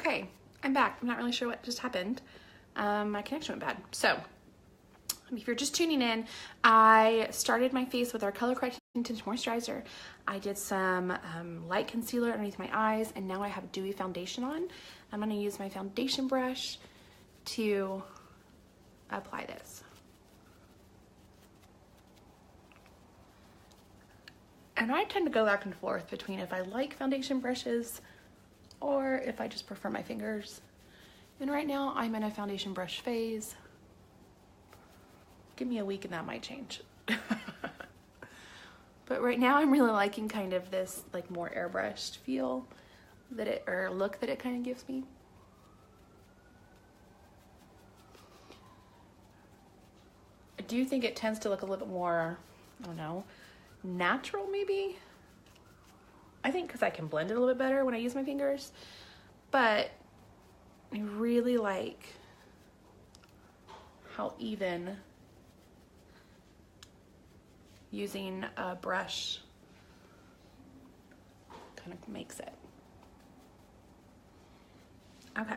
Okay, I'm back. I'm not really sure what just happened. My connection went bad. So, if you're just tuning in, I started my face with our Color Correcting Tinted Moisturizer. I did some light concealer underneath my eyes, and now I have dewy foundation on. I'm gonna use my foundation brush to apply this. And I tend to go back and forth between if I like foundation brushes or if I just prefer my fingers. And right now I'm in a foundation brush phase. Give me a week and that might change. But right now I'm really liking kind of this like more airbrushed feel that it, or look that it kind of gives me. I do think it tends to look a little bit more, I don't know, natural maybe. I think because I can blend it a little bit better when I use my fingers, but I really like how even using a brush kind of makes it. Okay.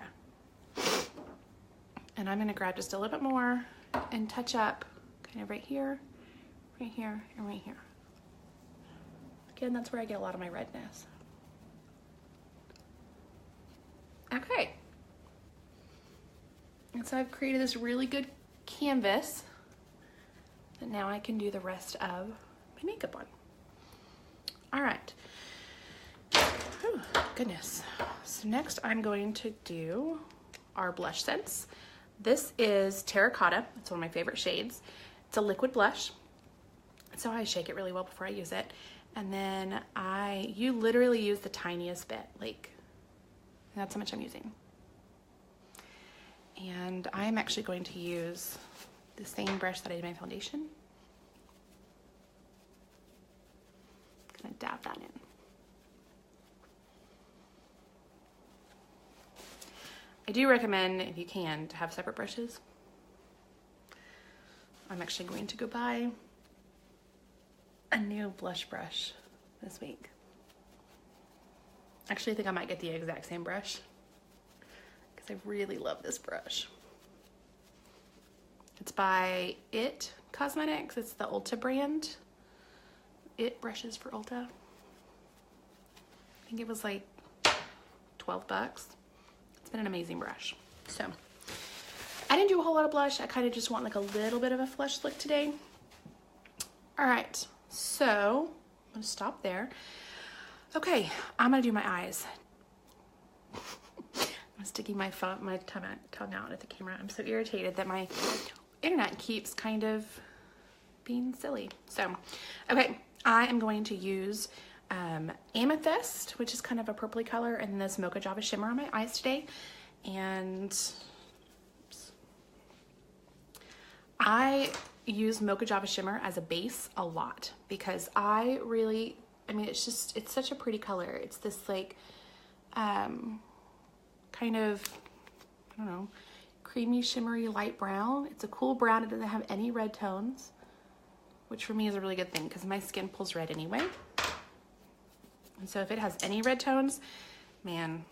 And I'm gonna grab just a little bit more and touch up kind of right here, and right here. Again, that's where I get a lot of my redness. Okay. And so I've created this really good canvas that now I can do the rest of my makeup on. All right. Whew, goodness. So next I'm going to do our blush scents. This is Terracotta. It's one of my favorite shades. It's a liquid blush. So I shake it really well before I use it. And then you literally use the tiniest bit, like that's how much I'm using. And I'm actually going to use the same brush that I did my foundation. Gonna dab that in. I do recommend, if you can, to have separate brushes. I'm actually going to go buy a new blush brush this week. Actually, I think I might get the exact same brush because I really love this brush. It's by It Cosmetics. It's the Ulta brand. It brushes for Ulta. I think it was like 12 bucks. It's been an amazing brush. So I didn't do a whole lot of blush. I kind of just want like a little bit of a flush look today. All right. So I'm gonna stop there. Okay, I'm gonna do my eyes. I'm sticking my tongue out at the camera. I'm so irritated that my internet keeps kind of being silly. So, okay, I am going to use Amethyst, which is kind of a purpley color, and this Mocha Java Shimmer on my eyes today. And oops, I use Mocha Java Shimmer as a base a lot because I mean, it's such a pretty color. It's this like, kind of, I don't know, creamy, shimmery, light brown. It's a cool brown. It doesn't have any red tones, which for me is a really good thing because my skin pulls red anyway. And so if it has any red tones, man,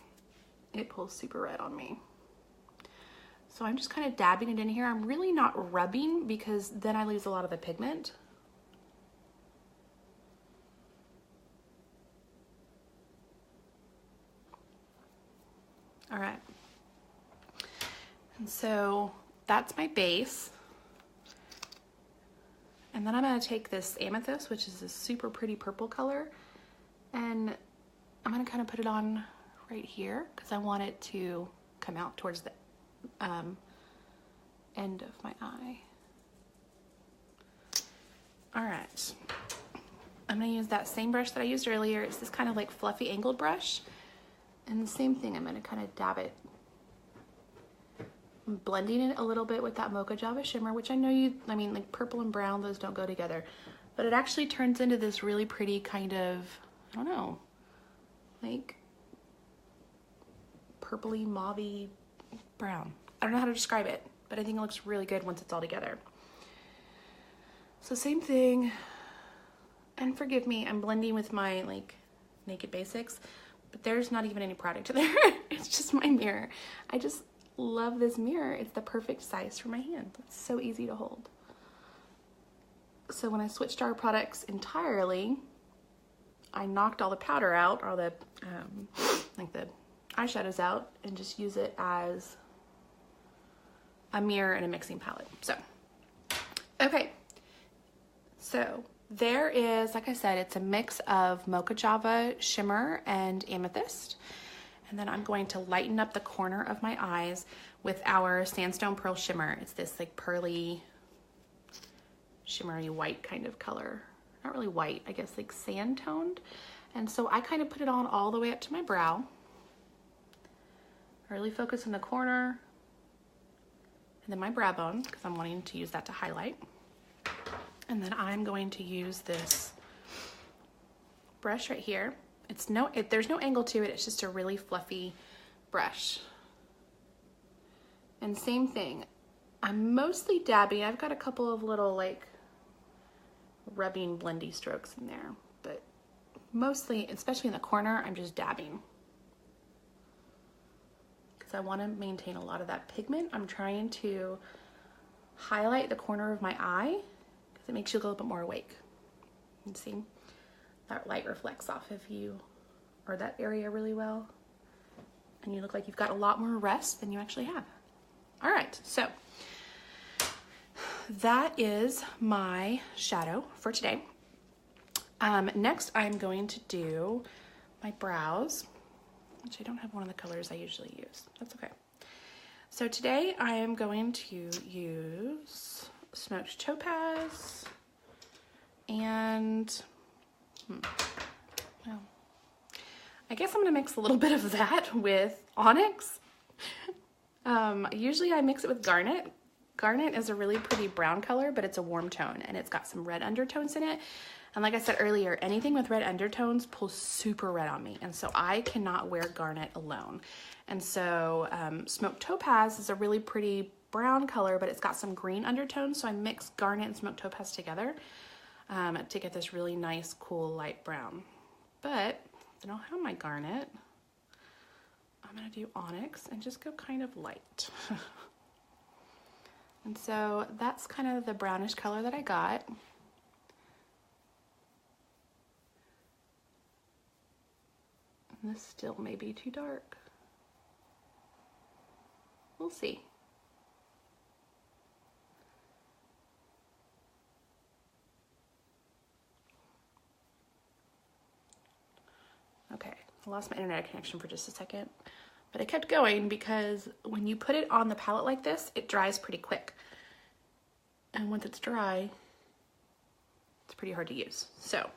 it pulls super red on me. So I'm just kind of dabbing it in here. I'm really not rubbing because then I lose a lot of the pigment. All right. And so that's my base. And then I'm gonna take this Amethyst, which is a super pretty purple color, and I'm gonna kind of put it on right here because I want it to come out towards the end of my eye. All right, I'm gonna use that same brush that I used earlier. It's this kind of like fluffy angled brush, and the same thing, I'm gonna kind of dab it. I'm blending it a little bit with that Mocha Java Shimmer, which I know I mean like purple and brown, those don't go together, but it actually turns into this really pretty kind of, I don't know, like purpley, mauvey brown. I don't know how to describe it, but I think it looks really good once it's all together. So same thing, and forgive me, I'm blending with my like Naked Basics, but there's not even any product in there. It's just my mirror. I just love this mirror. It's the perfect size for my hand. It's so easy to hold. So when I switched our products entirely, I knocked all the powder out, or the like the eyeshadows out, and just use it as a mirror and a mixing palette. So, okay. So there is, like I said, it's a mix of Mocha Java shimmer and amethyst. And then I'm going to lighten up the corner of my eyes with our Sandstone Pearl Shimmer. It's this like pearly, shimmery white kind of color. Not really white, I guess like sand toned. And so I kind of put it on all the way up to my brow. I really focus on the corner and then my brow bone, because I'm wanting to use that to highlight. And then I'm going to use this brush right here. There's no angle to it, it's just a really fluffy brush. And same thing, I'm mostly dabbing. I've got a couple of little like rubbing blendy strokes in there, but mostly, especially in the corner, I'm just dabbing. Because I want to maintain a lot of that pigment. I'm trying to highlight the corner of my eye because it makes you look a little bit more awake. You see? That light reflects off of you or that area really well, and you look like you've got a lot more rest than you actually have. All right, so that is my shadow for today. Next, I'm going to do my brows, which I don't have one of the colors I usually use. That's okay. So today I am going to use Smoked Topaz and well, I guess I'm gonna mix a little bit of that with Onyx. Usually I mix it with Garnet. Garnet is a really pretty brown color, but it's a warm tone and it's got some red undertones in it. And like I said earlier, anything with red undertones pulls super red on me. And so I cannot wear Garnet alone. And so Smoked Topaz is a really pretty brown color, but it's got some green undertones. So I mix Garnet and Smoked Topaz together to get this really nice, cool, light brown. But I don't have my Garnet. I'm gonna do Onyx and just go kind of light. And so that's kind of the brownish color that I got. And this still may be too dark. We'll see. Okay, I lost my internet connection for just a second, but I kept going because when you put it on the palette like this, it dries pretty quick. And once it's dry, it's pretty hard to use. So,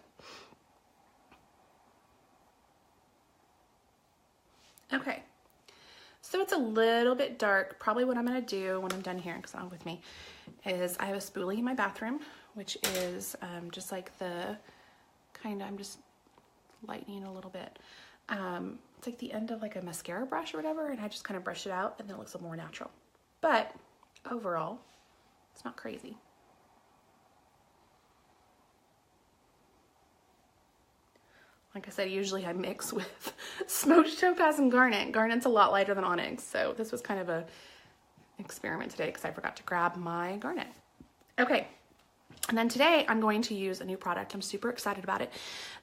okay. So it's a little bit dark. Probably what I'm gonna do when I'm done here, because it's not with me, is I have a spoolie in my bathroom, which is just like the kind of, I'm just lightening a little bit. It's like the end of like a mascara brush or whatever, and I just kind of brush it out and then it looks a little more natural. But overall, it's not crazy. Like I said, usually I mix with Smoked Topaz and Garnet. Garnet's a lot lighter than Onyx, so this was kind of a experiment today because I forgot to grab my Garnet. Okay, and then today I'm going to use a new product. I'm super excited about it.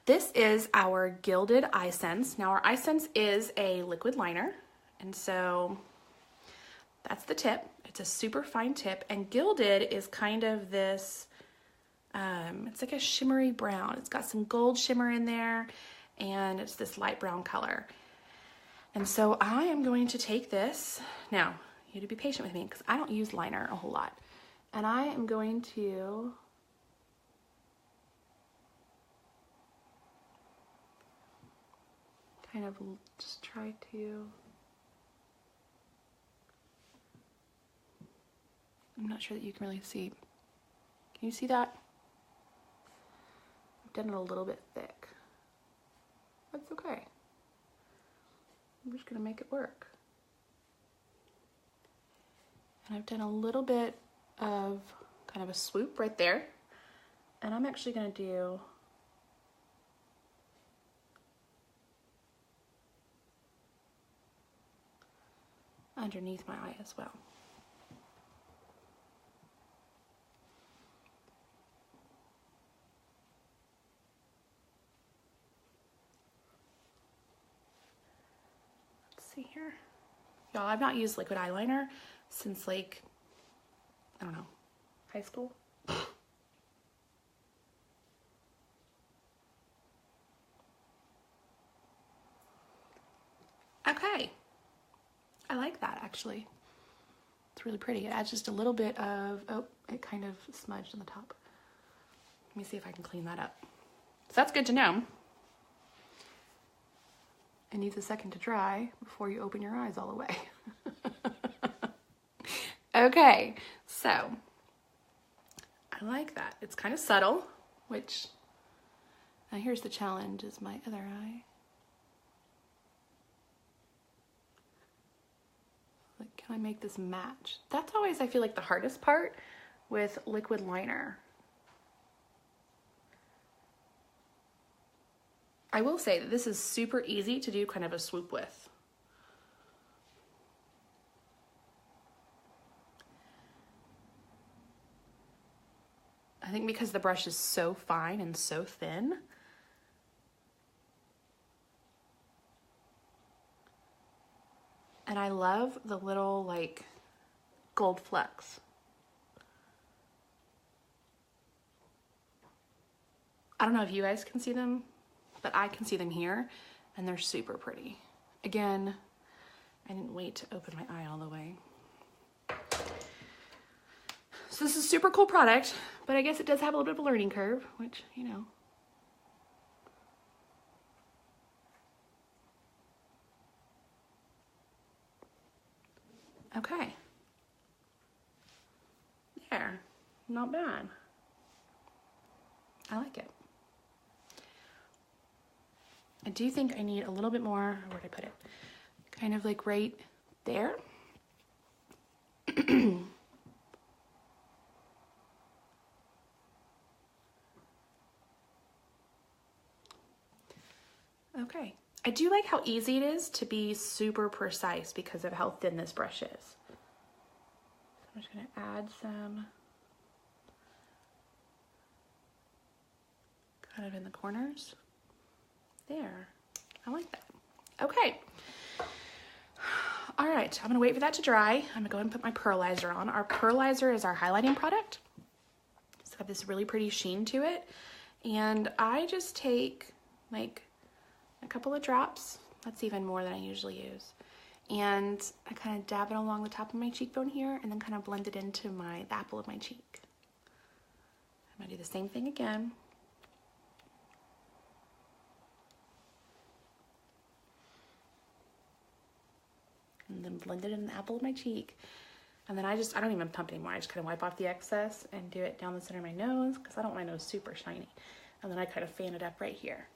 This is our Gilded EyeSense. Now our EyeSense is a liquid liner, and so that's the tip. It's a super fine tip, and Gilded is kind of this, it's like a shimmery brown. It's got some gold shimmer in there, and it's this light brown color. And so I am going to take this. Now, you have to be patient with me because I don't use liner a whole lot. And I am going to kind of just try to, I'm not sure that you can really see. Can you see that? I've done it a little bit thick. That's okay. I'm just gonna make it work. And I've done a little bit of kind of a swoop right there. And I'm actually gonna do underneath my eye as well. Let's see here. Y'all, I've not used liquid eyeliner since like, I don't know, high school. Okay, I like that actually. It's really pretty. It adds just a little bit of, oh, it kind of smudged on the top. Let me see if I can clean that up. So that's good to know. It needs a second to dry before you open your eyes all the way. Okay, so I like that. It's kind of subtle, which, now here's the challenge, is my other eye. Like, can I make this match? That's always, I feel like, the hardest part with liquid liner. I will say that this is super easy to do kind of a swoop with. I think because the brush is so fine and so thin, and I love the little like gold flecks. I don't know if you guys can see them, but I can see them here, and they're super pretty. Again, I didn't wait to open my eye all the way. So this is a super cool product, but I guess it does have a little bit of a learning curve, which, you know. Okay. There, not bad. I like it. I do think I need a little bit more, where did I put it? Kind of like right there. Okay. I do like how easy it is to be super precise because of how thin this brush is. So I'm just going to add some kind of in the corners. There. I like that. Okay. All right. I'm going to wait for that to dry. I'm going to go ahead and put my pearlizer on. Our pearlizer is our highlighting product. It's got this really pretty sheen to it. And I just take like a couple of drops. That's even more than I usually use. And I kind of dab it along the top of my cheekbone here and then kind of blend it into the apple of my cheek. I'm going to do the same thing again. And then blend it in the apple of my cheek. And then I don't even pump anymore. I just kind of wipe off the excess and do it down the center of my nose because I don't want my nose super shiny. And then I kind of fan it up right here.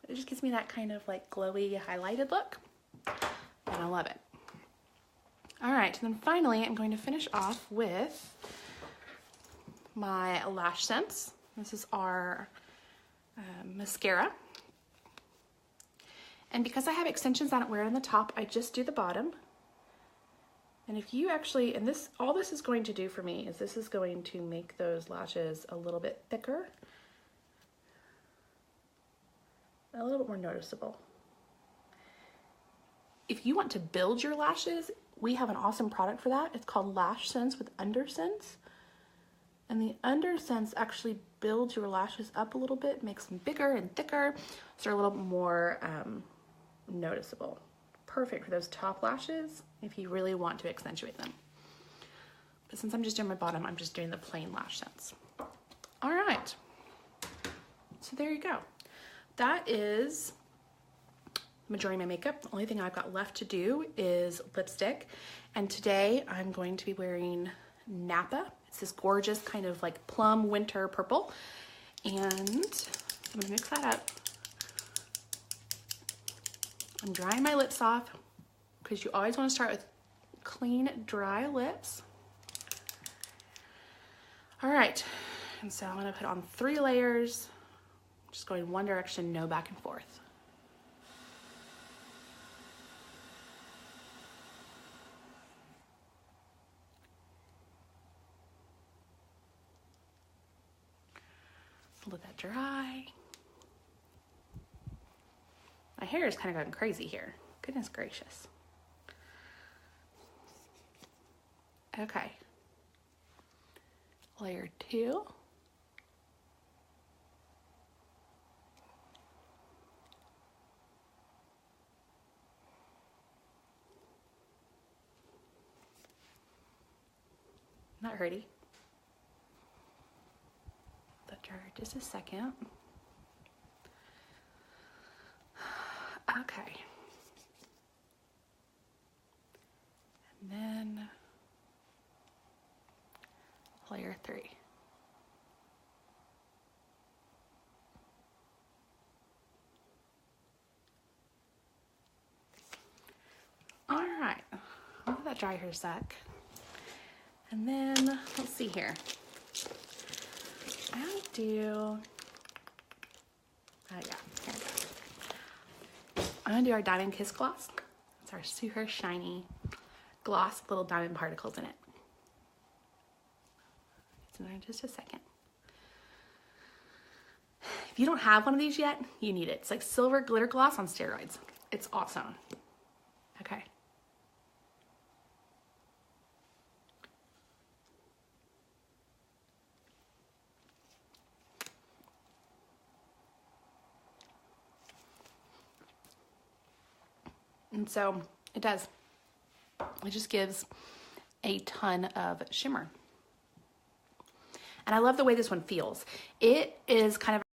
It just gives me that kind of like glowy highlighted look, and I love it. All right, and then finally I'm going to finish off with my LashSense. This is our mascara. And because I have extensions I don't wear it on the top, I just do the bottom. And if you actually, and this, all this is going to do for me is this is going to make those lashes a little bit thicker, a little bit more noticeable. If you want to build your lashes, we have an awesome product for that. It's called LashSense with Undersense. And the Undersense actually builds your lashes up a little bit, makes them bigger and thicker, so they're a little bit more noticeable. Perfect for those top lashes if you really want to accentuate them. But since I'm just doing my bottom, I'm just doing the plain LashSense. All right, so there you go. That is the majority of my makeup. The only thing I've got left to do is lipstick. And today I'm going to be wearing Napa. It's this gorgeous kind of like plum winter purple. And I'm gonna mix that up. I'm drying my lips off because you always want to start with clean, dry lips. All right, and so I'm gonna put on 3 layers. Just going one direction, no back and forth. Let that dry. My hair is kind of going crazy here. Goodness gracious. Okay. Layer 2. Not ready. Let that dry just a second. Okay. And then layer 3. All right, I'll let that dry here a sec. And then, let's see here. I'll do, oh yeah, here we go. I'm gonna do our Diamond Kiss Gloss. It's our super shiny gloss with little diamond particles in it. So in just a second. If you don't have one of these yet, you need it. It's like silver glitter gloss on steroids. It's awesome. Okay. And so it does. It just gives a ton of shimmer. And I love the way this one feels. It is kind of